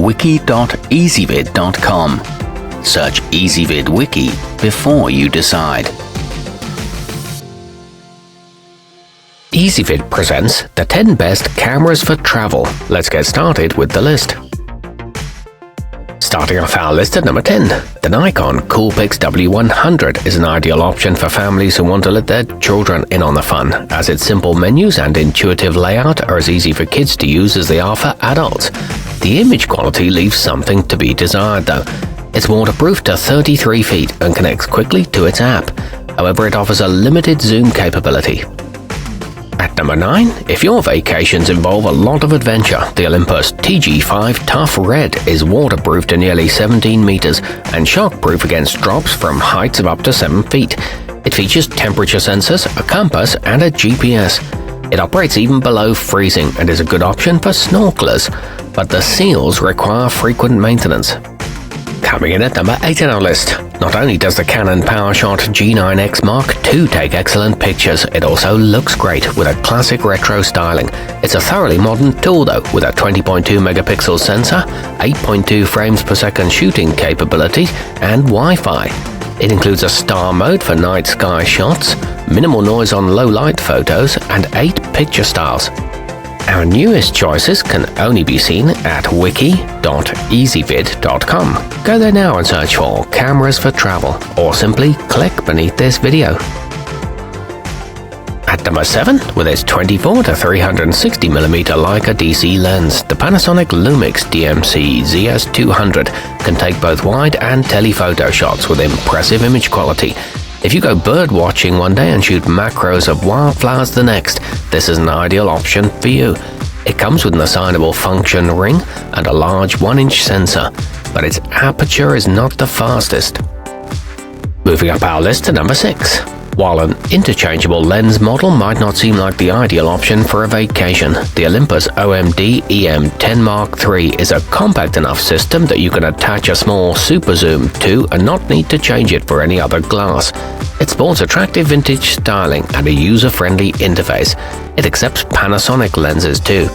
wiki.ezvid.com. Search Ezvid Wiki before you decide. Ezvid presents the 10 best cameras for travel. Let's get started with the list. Starting off our list at number 10, the Nikon Coolpix W100 is an ideal option for families who want to let their children in on the fun, as its simple menus and intuitive layout are as easy for kids to use as they are for adults. The image quality leaves something to be desired though. It's waterproof to 33 feet and connects quickly to its app. However, it offers a limited zoom capability. At number 9, if your vacations involve a lot of adventure, the Olympus TG5 Tough Red is waterproof to nearly 17 meters and shockproof against drops from heights of up to 7 feet. It features temperature sensors, a compass, and a GPS. It operates even below freezing and is a good option for snorkelers, but the seals require frequent maintenance. Coming in at number 8 on our list. Not only does the Canon PowerShot G9X Mark II take excellent pictures, it also looks great with a classic retro styling. It's a thoroughly modern tool though, with a 20.2 megapixel sensor, 8.2 frames per second shooting capability, and Wi-Fi. It includes a star mode for night sky shots, minimal noise on low light photos, and 8 picture styles. Our newest choices can only be seen at wiki.ezvid.com. Go there now and search for cameras for travel, or simply click beneath this video. At number 7, with its 24 to 360mm Leica DC lens, the Panasonic Lumix DMC ZS200 can take both wide and telephoto shots with impressive image quality. If you go bird watching one day and shoot macros of wildflowers the next, this is an ideal option for you. It comes with an assignable function ring and a large 1-inch sensor, but its aperture is not the fastest. Moving up our list to number 6. While an interchangeable lens model might not seem like the ideal option for a vacation, the Olympus OMD EM10 Mark III is a compact enough system that you can attach a small super zoom to and not need to change it for any other glass. It sports attractive vintage styling and a user-friendly interface. It accepts Panasonic lenses too.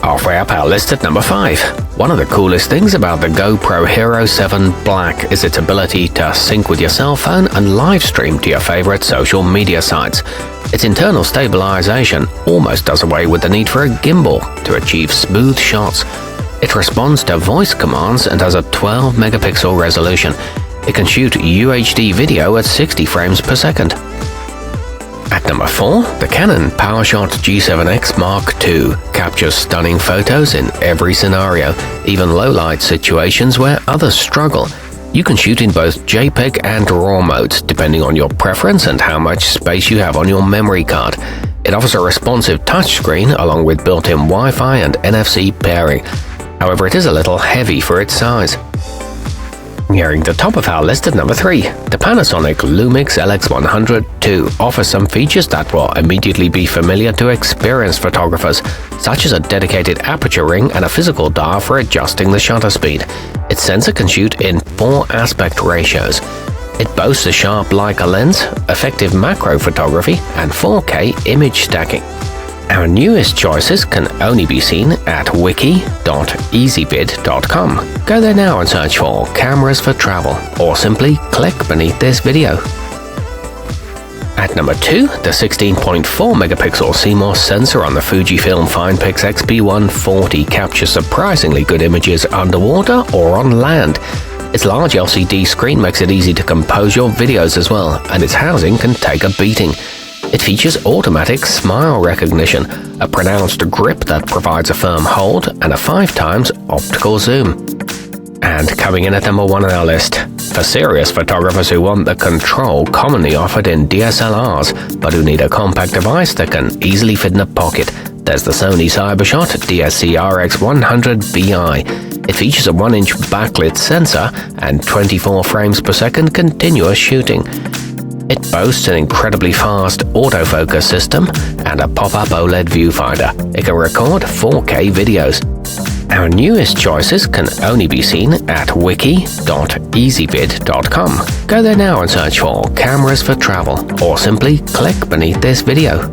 Halfway up our list at number 5. One of the coolest things about the GoPro Hero 7 Black is its ability to sync with your cell phone and live stream to your favorite social media sites. Its internal stabilization almost does away with the need for a gimbal to achieve smooth shots. It responds to voice commands and has a 12 megapixel resolution. It can shoot UHD video at 60 frames per second. At number 4, the Canon PowerShot G7X Mark II captures stunning photos in every scenario, even low-light situations where others struggle. You can shoot in both JPEG and RAW modes, depending on your preference and how much space you have on your memory card. It offers a responsive touchscreen along with built-in Wi-Fi and NFC pairing. However, it is a little heavy for its size. Nearing the top of our list at number 3, the Panasonic Lumix LX100 II offers some features that will immediately be familiar to experienced photographers, such as a dedicated aperture ring and a physical dial for adjusting the shutter speed. Its sensor can shoot in 4 aspect ratios. It boasts a sharp Leica lens, effective macro photography, and 4K image stacking. Our newest choices can only be seen at wiki.ezvid.com. Go there now and search for cameras for travel, or simply click beneath this video. At number 2, the 16.4 megapixel CMOS sensor on the Fujifilm finepix XP140 captures surprisingly good images underwater or on land. Its large LCD screen makes it easy to compose your videos as well, and its housing can take a beating. It features automatic smile recognition, a pronounced grip that provides a firm hold, and a 5x optical zoom. And coming in at number 1 on our list, for serious photographers who want the control commonly offered in DSLRs, but who need a compact device that can easily fit in a pocket, there's the Sony Cybershot DSC-RX100BI. It features a 1-inch backlit sensor and 24 frames per second continuous shooting. It boasts an incredibly fast autofocus system and a pop-up OLED viewfinder. It can record 4K videos. Our newest choices can only be seen at wiki.ezvid.com. Go there now and search for cameras for travel, or simply click beneath this video.